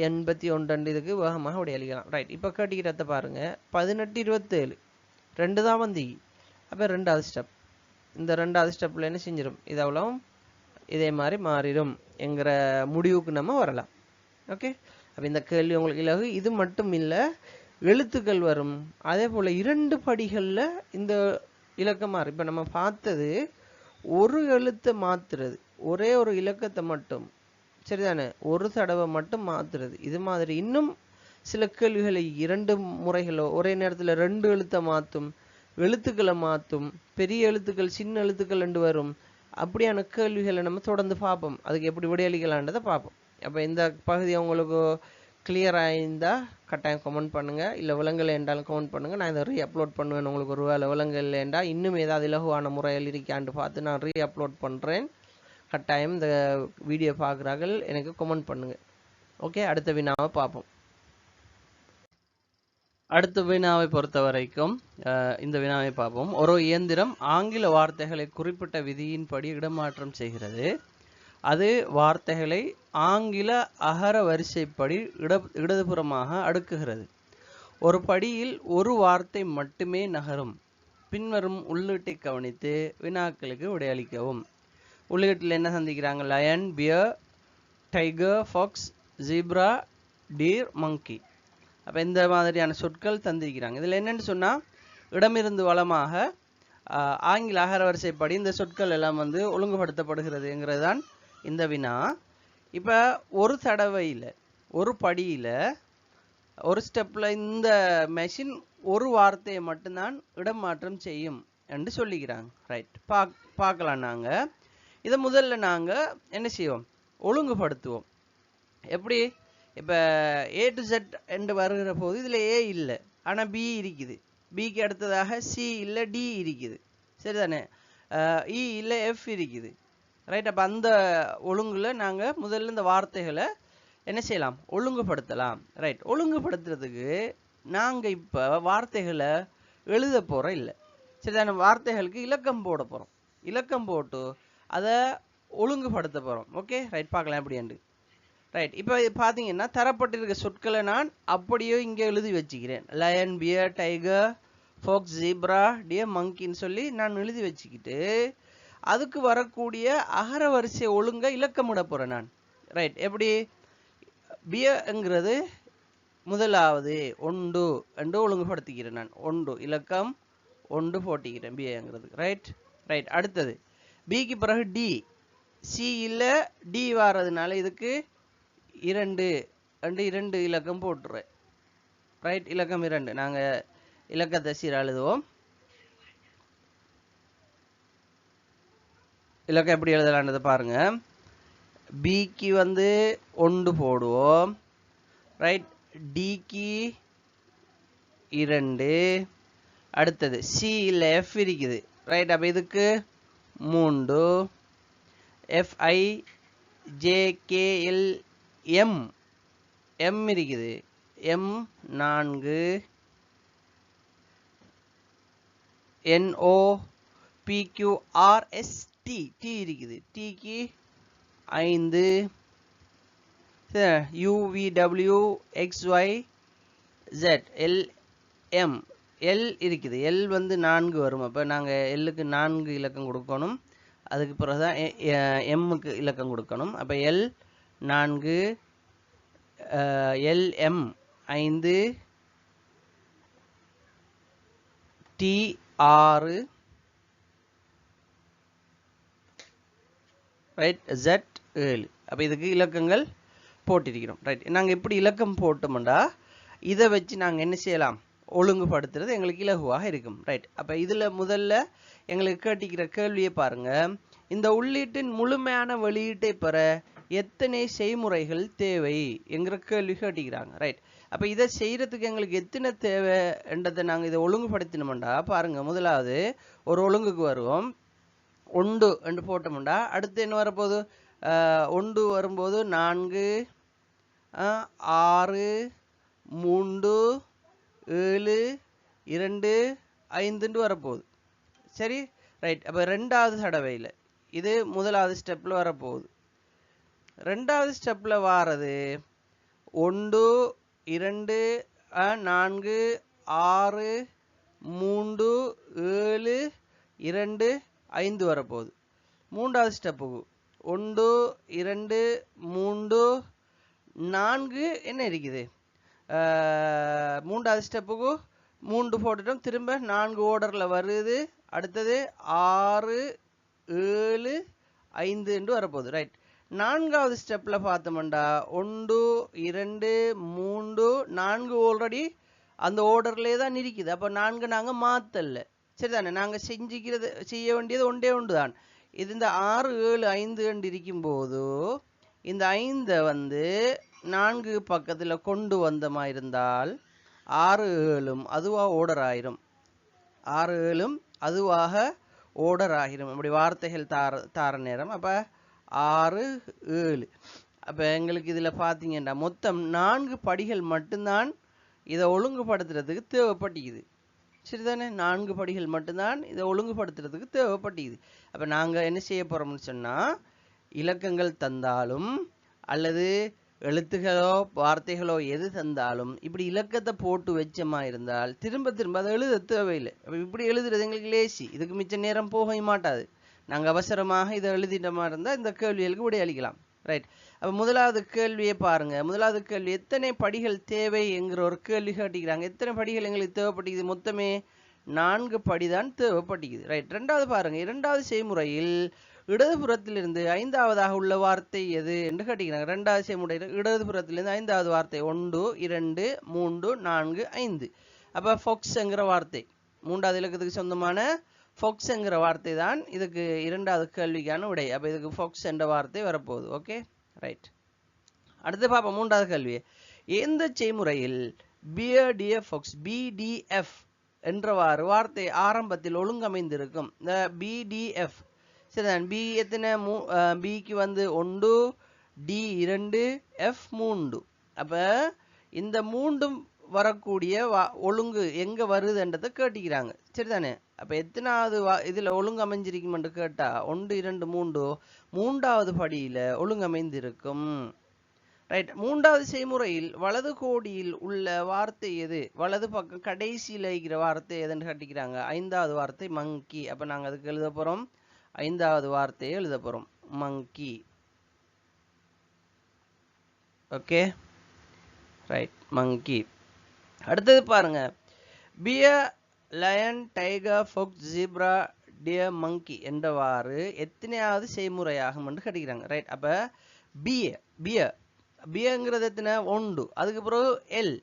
[SPEAKER 1] 81 இதுக்கு வேகமாக விட அழிக்கலாம். ரைட், இப்ப கேட்டிக்கிறத பாருங்க. 18, 27 2 தான் வந்தீங்க. அப்ப 2வது ஸ்டெப், இந்த 2வது ஸ்டெப்ல என்ன செஞ்சிடும், இது அவ்வளோ இதே மாதிரி மாறிடும் என்கிற முடிவுக்கு நம்ம வரலாம். ஓகே, அப்ப இந்த கேள்வி உங்களுக்கு இலகு. இது மட்டும் இல்லை, எழுத்துக்கள் வரும். அதே போல 2 படிகள்ல இந்த இலக்கம் மாறும். இப்ப நம்ம பார்த்தது ஒரு எழுத்தை மாத்துறது, ஒரே ஒரு இலக்கத்தை மட்டும், சரிதானே, ஒரு தடவை மட்டும் மாத்துறது. இது மாதிரி இன்னும் சில கேள்விகளை 2 முறைகளோ ஒரே நேரத்தில் 2 எழுத்தை மாத்தும், எழுத்துக்களை மாத்தும், பெரிய எழுத்துக்கள் சின்ன எழுத்துக்கள் என்று வரும். அப்படியான கேள்விகளை நம்ம தொடர்ந்து பார்ப்போம். அதுக்கு எப்படி விடையளிக்கலான்றதை பார்ப்போம். அப்ப இந்த பகுதி உங்களுக்கு கிளியராக இருந்தால் கட்டாயம் கமெண்ட் பண்ணுங்கள். இல்லை விலங்குகள் என்றாலும் கமெண்ட் பண்ணுங்கள். நான் இதை அப்லோட் பண்ணுவேன். உங்களுக்கு ஒரு வேலை விலங்குகள் என்றால் இன்னும் ஏதாவது இலகுவான முறையில் இருக்கான்னு பார்த்து நான் அப்லோட் பண்ணுறேன். கட்டாயம் இந்த வீடியோ பார்க்குறார்கள் எனக்கு கமெண்ட் பண்ணுங்கள். ஓகே, அடுத்த வினாவை பார்ப்போம். அடுத்த வினாவை பொறுத்த வரைக்கும் இந்த வினாவை பார்ப்போம். ஒரு இயந்திரம் ஆங்கில வார்த்தைகளை குறிப்பிட்ட விதியின்படி இடமாற்றம் செய்கிறது. அது வார்த்தைகளை ஆங்கில அகர வரிசைப்படி இடதுபுறமாக அடுக்குகிறது. ஒரு படியில் ஒரு வார்த்தை மட்டுமே நகரும். பின்வரும் உள்ளீட்டை கவனித்து வினாக்களுக்கு விடையளிக்கவும். உள்ளீட்டில் என்ன சந்திக்கிறாங்க? Lion, bear, tiger, fox, zebra, deer, monkey. அப்போ இந்த மாதிரியான சொற்கள் தந்திருக்கிறாங்க. இதில் என்னென்னு சொன்னால், இடமிருந்து வலமாக ஆங்கில அகர வரிசைப்படி இந்த சொற்கள் எல்லாம் வந்து ஒழுங்குபடுத்தப்படுகிறதுங்கிறது தான் இந்த வினா. இப்போ ஒரு தடவையில் ஒரு படியில் ஒரு ஸ்டெப்பில் இந்த மெஷின் ஒரு வார்த்தையை மட்டும்தான் இடமாற்றம் செய்யும் என்று சொல்லிக்கிறாங்க. ரைட், பார்க்கலாம். நாங்கள் இதை முதல்ல நாங்கள் என்ன செய்வோம்? ஒழுங்குபடுத்துவோம். எப்படி? இப்போ A to Z என்று வருகிற போது இதில் A இல்லை, ஆனால் B இருக்குது. பிக்கு அடுத்ததாக C இல்லை, D இருக்குது. சரிதானே? E இல்லை, F இருக்குது. ரைட். அப்போ அந்த ஒழுங்குல நாங்கள் முதல்ல இந்த வார்த்தைகளை என்ன செய்யலாம்? ஒழுங்குபடுத்தலாம். ரைட். ஒழுங்குபடுத்துறதுக்கு நாங்கள் இப்போ வார்த்தைகளை எழுத போகிறோம் இல்லை. சரிதானே? வார்த்தைகளுக்கு இலக்கம் போட போகிறோம். இலக்கம் போட்டு அதை ஒழுங்குபடுத்த போகிறோம். Okay, right. பார்க்கலாம் எப்படியாண்டு. ரைட். இப்போ பார்த்தீங்கன்னா தரப்பட்டிருக்க சொற்களை நான் அப்படியே இங்கே எழுதி வச்சுக்கிறேன். Lion, bear, tiger, fox, zebra, deer, மங்கின்னு சொல்லி நான் எழுதி வச்சுக்கிட்டு அதுக்கு வரக்கூடிய அகர வரிசை ஒழுங்கை இலக்கமிட போகிறேன் நான். ரைட். எப்படி? பியர்ங்கிறது முதலாவது ஒன்று என்று ஒழுங்குபடுத்திக்கிறேன் நான். ஒன்று இலக்கம் ஒன்று போட்டிக்கிறேன் பியர்ங்கிறது. ரைட். ரைட். அடுத்தது பிக்கு பிறகு டி. சி இல்லை, டி வாரதுனால இதுக்கு 2 2 இலக்கம் போட்டுருவேன். ரைட். இலக்கம் 2. நாங்கள் இலக்கத்தை சீர எழுதுவோம். இலக்கம் எப்படி எழுதலான்றதை பாருங்க. பிக்கு வந்து 1 போடுவோம். ரைட். டிக்கு 2. அடுத்தது சி இல்லை, எஃப் இருக்குது. ரைட். அப்போ இதுக்கு 3. எஃப்ஐ ஜேகேஎல் எம் எம் இருக்குது. M 4. N O P Q R S T T இருக்குது. டிக்கு 5. U V W X Y Z L M L இருக்குது. எல் வந்து 4 வரும். அப்போ நாங்கள் எல்லுக்கு 4 இலக்கம் கொடுக்கணும். அதுக்கு பிறகுதான் எம்முக்கு இலக்கம் கொடுக்கணும். அப்போ L 4, L M 5, T 6, right, Z 7. அப்போ இதுக்கு இலக்கங்கள் போட்டிருக்கிறோம். ரைட். நாங்கள் இப்படி இலக்கம் போட்டோம்டா இதை வச்சு நாங்கள் என்ன செய்யலாம்? ஒழுங்குபடுத்துறது எங்களுக்கு இலகுவாக இருக்கும். ரைட். அப்போ இதில் முதல்ல எங்களுக்கு கேட்டிக்கிற கேள்வியை பாருங்க. இந்த உள்ளீட்டின் முழுமையான வெளியீட்டை பெற எத்தனை செய்முறைகள் தேவை என்கிற கேள்வி கேட்டிக்கிறாங்க. ரைட். அப்போ இதை செய்யறதுக்கு எங்களுக்கு எத்தனை தேவை என்றதை நாங்கள் இதை ஒழுங்குபடுத்தினோம்டா பாருங்க. முதலாவது ஒரு ஒழுங்குக்கு வருவோம். 1 என்று போட்டோம்டா அடுத்து என்ன வரப்போகுது? 1 வரும்போது 4, 6, 3, 7, 2, 5 வரப்போகுது. சரி. ரைட். அப்போ 2வது தடவையில் இது முதலாவது ஸ்டெப்பில் வரப்போகுது. 2வது ஸ்டெப்பில் வாரது 1, 2, 4, 6, 3, 7, 2, 5 வரப்போகுது. 3வது ஸ்டெப்புக்கு 1, 2, 3, 4 என்ன இருக்குது? 3வது ஸ்டெப்புக்கு 3 போட்டுட்டோம். திரும்ப 4 ஓர்டரில் வருது. அடுத்தது 6, 7, 5 என்று வரப்போகுது. ரைட். 4வது ஸ்டெப்பில் பார்த்தோம்டா 1, 2, 3, 4 ஆல்ரெடி அந்த ஓர்டர்லேயே தான் இருக்குது. அப்போ 4 நாங்கள் மாற்றல. சரிதானே? நாங்கள் செய்ய வேண்டியது ஒன்றே ஒன்று தான். இது இந்த 6, 7, 5 இருக்கும்போது இந்த 5 வந்து 4 பக்கத்துல கொண்டு வந்தமா இருந்தால் 6 7 அதுவா ஓர்டர் ஆயிரும். 6 7 அதுவாக ஓர்டர் ஆகிரும். அப்படி வார்த்தைகள் தார நேரம் அப்ப 6 7. அப்ப எங்களுக்கு இதுல பாத்தீங்கன்னா மொத்தம் 4 படிகள் மட்டும்தான் இதை ஒழுங்குபடுத்துறதுக்கு தேவைப்பட்டிக்குது. சரிதானே? 4 படிகள் மட்டும்தான் இதை ஒழுங்குபடுத்துறதுக்கு தேவைப்பட்டிக்குது. அப்ப நாங்க என்ன செய்ய போறோம்னு சொன்னா, இலக்கங்கள் தந்தாலும் அல்லது எழுத்துகளோ வார்த்தைகளோ எது தந்தாலும் இப்படி இலக்கத்தை போட்டு வச்சமா இருந்தால் திரும்ப திரும்ப அதை எழுத தேவையில்லை. இப்படி எழுதுறது எங்களுக்கு லேசி, இதுக்கு மிச்ச நேரம் போக மாட்டாது. நாங்க அவசரமாக இதை எழுதிட்டமா இருந்தா இந்த கேள்விகளுக்கு விடை அளிக்கலாம். ரைட். அப்ப முதலாவது கேள்வியை பாருங்க. முதலாவது கேள்வி, எத்தனை படிகள் தேவை என்கிற ஒரு கேள்வி கேட்டிக்கிறாங்க. எத்தனை படிகள் எங்களுக்கு தேவைப்பட்டிக்குது? மொத்தமே 4 படிதான் தேவைப்பட்டிக்குது. ரைட். ரெண்டாவது பாருங்க, இரண்டாவது செய்முறையில் இடதுபுறத்திலிருந்து 5வதாக உள்ள வார்த்தை எது என்று கேட்டிக்கிறாங்க. ரெண்டாவது செய்முறையில் இடதுபுறத்திலிருந்து 5வது வார்த்தை 1 2 3 4 5. அப்ப ஃபொக்ஸ்ங்கிற வார்த்தை, 3வது இலக்கத்துக்கு சொந்தமான ஃபொக்ஸ்ங்கிற வார்த்தை தான் இதுக்கு இரண்டாவது கேள்விக்கான விடை. அப்ப இதுக்கு ஃபொக்ஸ் என்ற வார்த்தை வரப்போகுது. Okay, right. அடுத்து பார்ப்போம் 3வது கேள்வி. எந்த செய்முறையில் பியர் டியர் ஃபொக்ஸ் பிடிஎஃப் என்றவாறு வார்த்தை ஆரம்பத்தில் ஒழுங்கமைந்திருக்கும்? இந்த பிடிஎஃப் சரிதான். பி எத்தனை? பிக்கு வந்து 1, டி 2, எஃப் 3. அப்ப இந்த 3ம் வரக்கூடிய ஒழுங்கு எங்க வருதுன்றதை கேட்டிக்கிறாங்க. சரிதானே? அப்ப எத்தனாவது இதுல ஒழுங்கு அமைஞ்சிருக்கும் என்று கேட்டா 1 2 3 3வது படியில ஒழுங்கமைந்திருக்கும். ரைட். 3வது செய்முறையில் வலது கோடியில் உள்ள வார்த்தை எது? வலது பக்கம் கடைசியில் இருக்கிற வார்த்தை எதுன்னு கேட்டிக்கிறாங்க. 5வது வார்த்தை மங்கி. அப்ப நாங்க அதுக்கு எழுத போறோம் 5வது வார்த்தையை எழுத போறோம் மங்கி. Okay, right, monkey. அடுத்தது பாருங்க, bear lion tiger fox zebra deer monkey என்றவாறு எத்தனையாவது செய்முறையாகும் என்று கேட்கிறாங்க. ரைட். அப்ப பியர்ங்கிறது எத்தனை? 1. அதுக்கு பிறகு எல்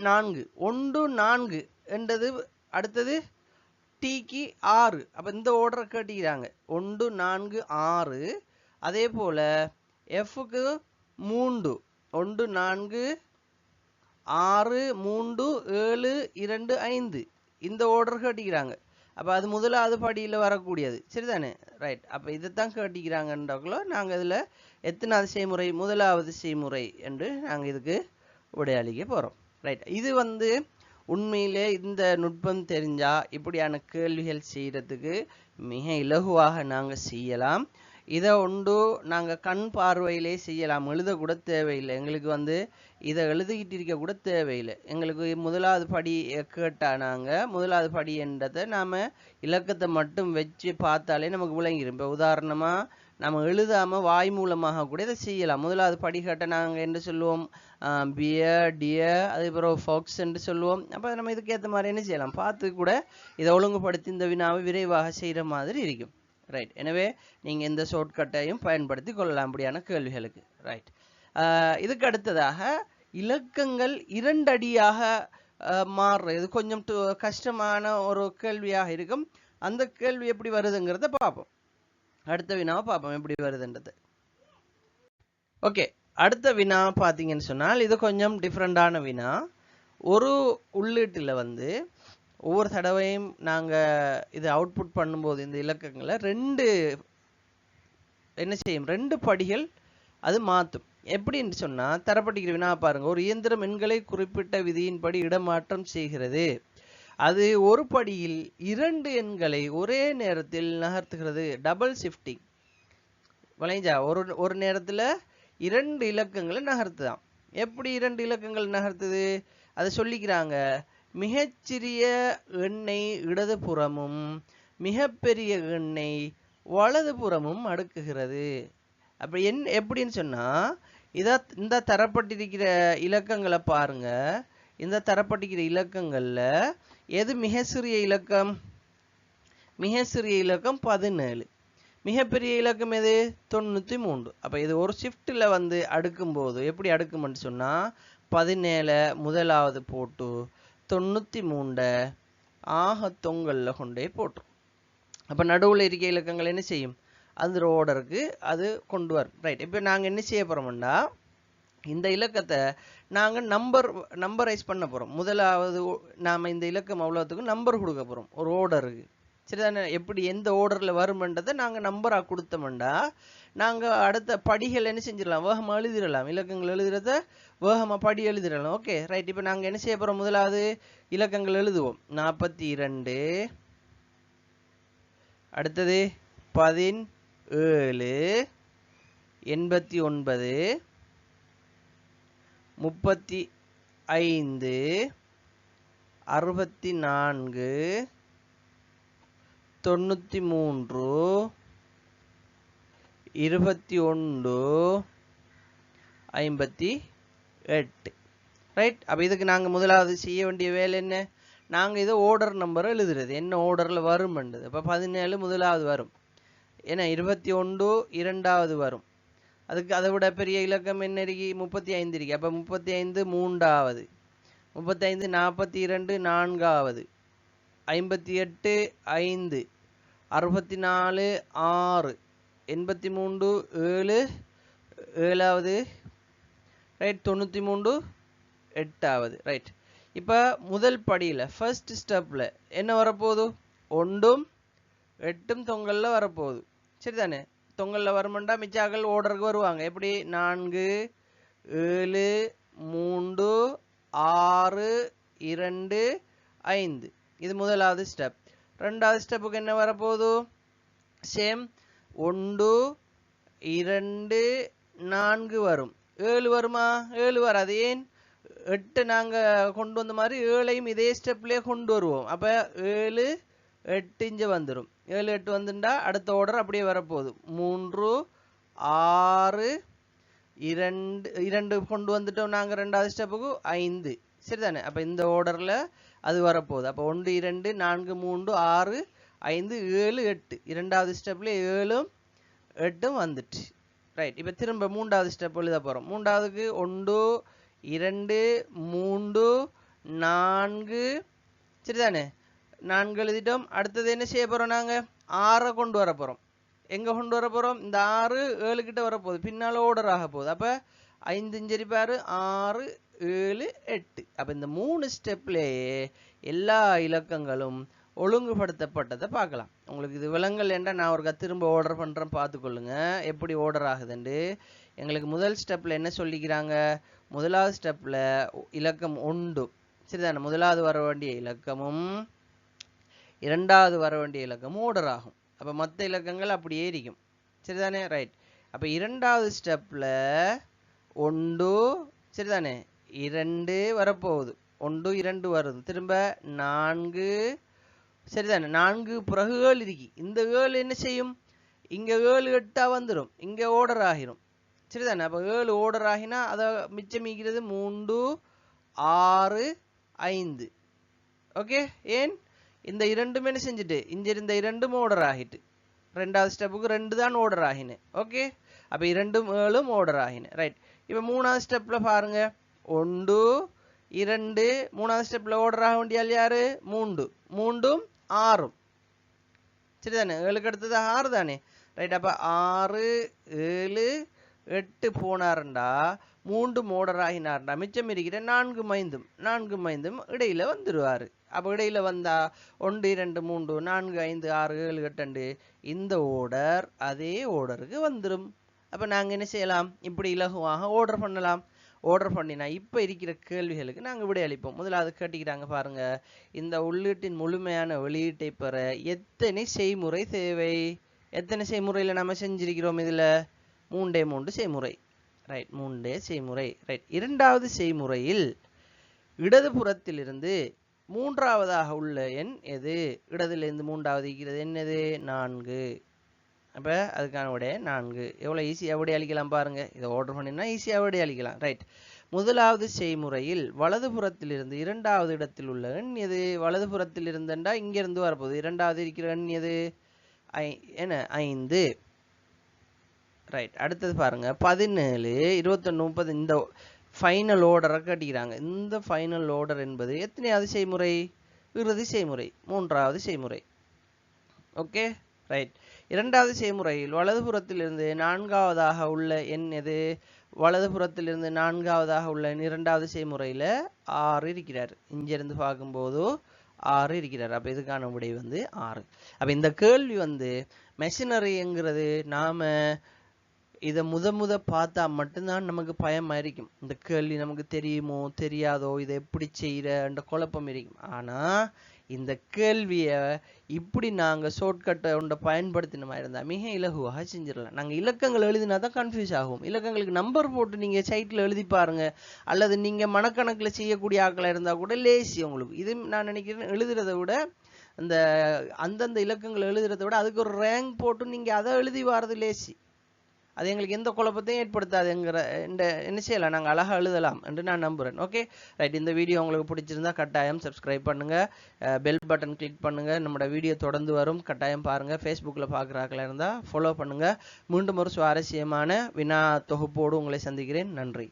[SPEAKER 1] 4 1 4 என்றது அடுத்தது டிக்கு 6. அப்ப இந்த ஆர்டரை கேட்டிக்கிறாங்க 1 4 6. அதே போல எஃப்க்கு 3 1 4 6 3 7 2 5 இந்த ஆர்டர் கேட்டிக்கிறாங்க. அப்ப அது முதலாவது படியில வரக்கூடியது. சரிதானே? ரைட். அப்ப இதைத்தான் கேட்டிக்கிறாங்கன்றக்குள்ள நாங்க இதுல எத்தனாவது செய்முறை? முதலாவது செய்முறை என்று நாங்க இதுக்கு விடையளிக்க போறோம். ரைட். இது வந்து உண்மையிலே இந்த நுட்பம் தெரிஞ்சா இப்படியான கேள்விகள் செய்யறதுக்கு மிக இலகுவாக நாங்க செய்யலாம். இதை ஒன்று நாங்க கண் பார்வையிலே செய்யலாம், எழுத கூட தேவையில்லை. எங்களுக்கு வந்து இதை எழுதிக்கிட்டு இருக்க கூட தேவையில்லை. எங்களுக்கு முதலாவது படி கேட்டா நாங்க முதலாவது படி என்றதை நாம இலக்கத்தை மட்டும் வச்சு பார்த்தாலே நமக்கு விளங்கிடும். இப்போ உதாரணமா நம்ம எழுதாம வாய் மூலமாக கூட இதை செய்யலாம். முதலாவது படி கேட்ட நாங்க என்று சொல்லுவோம் பியர் டியர், அதுக்கப்புறம் ஃபாக்ஸ் என்று சொல்லுவோம். அப்ப நம்ம இதுக்கு ஏற்ற மாதிரி என்ன செய்யலாம், பார்த்து கூட இதை ஒழுங்குபடுத்தி இந்த வினாவை விரைவாக செய்யற மாதிரி இருக்கும். ரைட். எனவே நீங்க இந்த ஷார்ட்கட்டையும் பயன்படுத்தி கொள்ளலாம் அப்படியான கேள்விகளுக்கு. ரைட். இதுக்கு அடுத்ததாக இலக்கங்கள் 2 அடியாக மாறுறது இது கொஞ்சம் கஷ்டமான ஒரு கேள்வியாக இருக்கும். அந்த கேள்வி எப்படி வருதுங்கிறத பார்ப்போம். அடுத்த வினாவை பார்ப்போம் எப்படி வருதுன்றது. ஓகே, அடுத்த வினா பார்த்தீங்கன்னு சொன்னால் இது கொஞ்சம் டிஃப்ரெண்டான வினா. ஒரு உள்ளீட்டில் வந்து ஒவ்வொரு தடவையும் நாங்க இது அவுட்புட் பண்ணும்போது இந்த இலக்கங்களை என்ன செய்யும், 2 படிகள் அது மாற்றும். எப்படின்னு சொன்னா தரப்பட்டிருக்கிற வினா பாருங்க. ஒரு இயந்திரம் எண்களை குறிப்பிட்ட விதியின்படி இடமாற்றம் செய்கிறது. அது ஒரு படியில் 2 எண்களை ஒரே நேரத்தில் நகர்த்துகிறது. Double shifting. வளைஞ்சா ஒரு நேரத்துல 2 இலக்கங்களை நகர்த்துதான். எப்படி 2 இலக்கங்கள் நகர்த்துது அதை சொல்லிக்கிறாங்க. மிகச்சிறிய எண்ணை இடதுபுறமும் மிகப்பெரிய எண்ணை வலதுபுறமும் அடுக்குகிறது. அப்படி எப்படின்னு சொன்னா இந்த தரப்பட்டிருக்கிற இலக்கங்களை பாருங்க. இந்த தரப்பட்டிருக்கிற இலக்கங்கள்ல எது மிக சிறிய இலக்கம்? மிக சிறிய இலக்கம் 17. மிகப்பெரிய இலக்கம் எது? 93. அப்ப இது ஒரு ஷிஃப்ட்ல வந்து அடுக்கும் போது எப்படி அடுக்கும்னு சொன்னா 17 முதலாவது போட்டு 93 ஆக தொங்கல்ல கொண்டே போட்டுரும். அப்ப நடுவுல இருக்க இலக்கங்கள் என்ன செய்யும், அந்த ஆர்டருக்கு அது கொண்டு வரும். ரைட். இப்ப நாங்க என்ன செய்ய போறோம்னா இந்த இலக்கத்தை நாங்கள் நம்பரைஸ் பண்ண போகிறோம். முதலாவது நாம் இந்த இலக்கம் அவ்வளோத்துக்கும் நம்பர் கொடுக்க போகிறோம் ஒரு ஓர்டருக்கு. சரிதானே? எப்படி எந்த ஓர்டரில் வருமென்றதை நாங்கள் நம்பராக கொடுத்தோம்டா நாங்கள் அடுத்த படிகள் என்ன செஞ்சிடலாம், வேகமாக எழுதிடலாம். இலக்கங்கள் எழுதுறத வேகமாக படி எழுதிடலாம். Okay right. இப்போ நாங்கள் என்ன செய்ய போகிறோம், முதலாவது இலக்கங்கள் எழுதுவோம். 42, அடுத்தது 17, 89, 35, 64, 93, 21, 58. ரைட். அப்போ இதுக்கு நாங்கள் முதலாவது செய்ய வேண்டிய வேலை என்ன, நாங்கள் இதை ஓர்டர் நம்பரை எழுதுறது, என்ன ஓர்டரில் வரும்ன்றது. அப்போ 17 முதலாவது வரும், ஏன்னா 21 இரண்டாவது வரும். அதுக்கு அதை விட பெரிய இலக்கம் என்ன இருக்கு, 35 இருக்கு. அப்போ 35 மூன்றாவது, 35 42 நான்காவது, 58 5, 64 6, 83 7 ஏழாவது, ரைட். 93 எட்டாவது. ரைட். இப்போ முதல் படியில் ஃபர்ஸ்ட் ஸ்டெப்பில் என்ன வரப்போகுது, 1 8 தொங்கலில் வரப்போகுது. சரிதானே? தொங்கலில் வருமெண்டா மிச்சாக்கள் ஓர்டருக்கு வருவாங்க. எப்படி, 4 7 3 6 2 5. இது முதலாவது ஸ்டெப். ரெண்டாவது ஸ்டெப்புக்கு என்ன வரப்போகுது, சேம் 1 2 4 வரும். 7 வருமா, 7 வராது. ஏன், 8 நாங்கள் கொண்டு வந்த மாதிரி 7ஐயும் இதே ஸ்டெப்லேயே கொண்டு வருவோம். அப்போ 7 8 இங்கே வந்துடும். 7 8 வந்துட்டா அடுத்த ஆர்டர் அப்படியே வரப்போகுது. 3 6 2 கொண்டு வந்துட்டோம் நாங்கள் ரெண்டாவது ஸ்டெப்புக்கு 5. சரிதானே? அப்போ இந்த ஆர்டரில் அது வரப்போகுது. அப்போ 1 2 4 3 6 5 7 8 இரண்டாவது ஸ்டெப்பில் 7 8 வந்துட்டு. ரைட். இப்போ திரும்ப மூன்றாவது ஸ்டெப் எழுத போகிறோம். மூன்றாவதுக்கு 1 2 3 4. சரிதானே? 4 எழுதிட்டோம். அடுத்தது என்ன செய்ய போகிறோம், நாங்கள் 6 கொண்டு வர போகிறோம். எங்கே கொண்டு வர போகிறோம், இந்த 6 7 கிட்ட வரப்போகுது, பின்னால் ஓர்டர் ஆக போகுது. அப்போ 5 5 பாரு 6 7 8. அப்போ இந்த 3 ஸ்டெப்லேயே எல்லா இலக்கங்களும் ஒழுங்குபடுத்தப்பட்டதை பார்க்கலாம். உங்களுக்கு இது விலங்கல் என்றால் நான் ஒரு திரும்ப ஆர்டர் பண்ணுறேன், பார்த்துக்கொள்ளுங்க எப்படி ஆர்டர் ஆகுதுண்டு. எங்களுக்கு முதல் ஸ்டெப்பில் என்ன சொல்லிக்கிறாங்க, முதலாவது ஸ்டெப்பில் இலக்கம் 1. சரிதானே? முதலாவது வர வேண்டிய இலக்கமும் இரண்டாவது வர வேண்டிய இலக்கமும் ஆர்டர் ஆகும். அப்போ மற்ற இலக்கங்கள் அப்படியே இருக்கும். சரிதானே? ரைட். அப்போ இரண்டாவது ஸ்டெப்பில் 1 சரிதானே 2 வரப்போகுது. 1 2 வருது. திரும்ப 4 சரிதானே. 4 பிறகு 7 இருக்கு. இந்த 7 என்ன செய்யும், இங்கே 7 8 வந்துடும், இங்கே ஓர்டர் ஆகிரும். சரிதானே? அப்போ 7 ஓர்டர் ஆகினா அதை மிச்சமிக்கிறது 3 6 5. ஓகே. ஏன், இந்த இரண்டுமே என்ன செஞ்சுட்டு இங்கே இருந்த இரண்டும் ஓர்டர் ஆகிட்டு. ரெண்டாவது ஸ்டெப்புக்கு 2 தான் ஓர்டர் ஆகினேன். ஓகே. அப்போ 2 7 ஓர்டர் ஆகினேன். ரைட். இப்போ மூணாவது ஸ்டெப்பில் பாருங்க, 1 2. மூணாவது ஸ்டெப்பில் ஓர்டர் ஆக வேண்டியால் யாரு, 3 3 6. சரிதானே? 7க்கு அடுத்தது 6 தானே. ரைட். அப்போ 6 7 8 போனாருண்டா 3 ஓர்டர் ஆகினார்டா மிச்சம் இருக்கிற 4 5 இடையில வந்துடுவார். அப்போ இடையில வந்தா 1 2 3 4 5 6 7 8 இந்த ஓர்டர் அதே ஓர்டருக்கு வந்துடும். அப்போ நாங்கள் என்ன செய்யலாம், இப்படி இலகுவாக ஓர்டர் பண்ணலாம். ஆர்டர் பண்ணினா இப்போ இருக்கிற கேள்விகளுக்கு நாங்கள் விடை அளிப்போம். முதலாவது கேட்டுக்கிறாங்க பாருங்க, இந்த உள்ளீட்டின் முழுமையான வெளியீட்டை பெற எத்தனை செய்முறை தேவை? எத்தனை செய்முறையில் நம்ம செஞ்சிருக்கிறோம், இதில் 3 செய்முறை. ரைட். 3 செய்முறை. ரைட். இரண்டாவது செய்முறையில் இடதுபுறத்திலிருந்து மூன்றாவதாக உள்ள எண் எது? இடதுலேருந்து மூன்றாவது இருக்கிறது என்னது, 4. அப்போ அதுக்கான விடைய 4. எவ்வளோ ஈஸியாக விடை அளிக்கலாம் பாருங்க. இதை ஆர்டர் பண்ணினா ஈஸியாக விடை அளிக்கலாம். ரைட். முதலாவது செய்முறையில் வலதுபுறத்திலிருந்து இரண்டாவது இடத்தில் உள்ள எண் எது? வலதுபுறத்தில் இருந்தா இங்கிருந்து வரப்போகுது. இரண்டாவது இருக்கிற எண் எது, என்ன 5. ரைட். அடுத்தது பாருங்க, 17 21 30 இந்த ஃபைனல் ஆர்டரை கட்டிக்கிறாங்க. இந்த ஃபைனல் ஆர்டர் என்பது எத்தனையாவது செய்முறை? இறுதி செய்முறை, மூன்றாவது செய்முறை. ஓகே. ரைட். இரண்டாவது செய்முறையில் வலதுபுறத்திலிருந்து நான்காவதாக உள்ள எண் எது? வலதுபுறத்திலிருந்து 4ஆவதாக உள்ள 2வது செய்முறையில் 6 இருக்கிறார். இங்கிருந்து பார்க்கும்போது 6 இருக்கிறார். அப்போ இதுக்கான விடை 6. அப்போ இந்த கேள்வி மெஷினரிங்கிறது நாம இதை முத பார்த்தா மட்டும்தான் நமக்கு பயமா இருக்கும். இந்த கேள்வி நமக்கு தெரியுமோ தெரியாதோ, இதை எப்படி செய்யற குழப்பம் இருக்கும். ஆனா இந்த கேள்வியை இப்படி நாங்க ஷார்ட்கட்டை ஒன்றை பயன்படுத்தின மாதிரி இருந்தா மிக இலகுவாக செஞ்சிடலாம். நாங்க இலக்கங்கள் எழுதினா தான் கன்ஃபியூஸ் ஆகும். இலக்கங்களுக்கு நம்பர் போட்டு நீங்க சைட்ல எழுதி பாருங்க, அல்லது நீங்க மனக்கணக்கில் செய்யக்கூடிய ஆட்களா இருந்தா கூட லேசி உங்களுக்கு. இது நான் நினைக்கிறேன் எழுதுறதை விட அந்த அந்தந்த இலக்கங்கள் எழுதுறதை விட அதுக்கு ஒரு ரேங்க் போட்டு நீங்க அதை எழுதி வாரது லேசி. அது எங்களுக்கு எந்த குழப்பத்தையும் ஏற்படுத்தாதுங்கிற என்ன செய்யலாம், நாங்கள் அழகாக எழுதலாம் என்று நான் நம்புகிறேன். Okay right. இந்த வீடியோ உங்களுக்கு பிடிச்சிருந்தா கட்டாயம் சப்ஸ்கிரைப் பண்ணுங்கள், பெல் பட்டன் கிளிக் பண்ணுங்கள். நம்மளோட வீடியோ தொடர்ந்து வரும், கட்டாயம் பாருங்கள். ஃபேஸ்புக்கில் பார்க்குறாக்களா இருந்தால் ஃபாலோ பண்ணுங்கள். மீண்டும் ஒரு சுவாரஸ்யமான வினா தொகுப்போடு உங்களை சந்திக்கிறேன். நன்றி.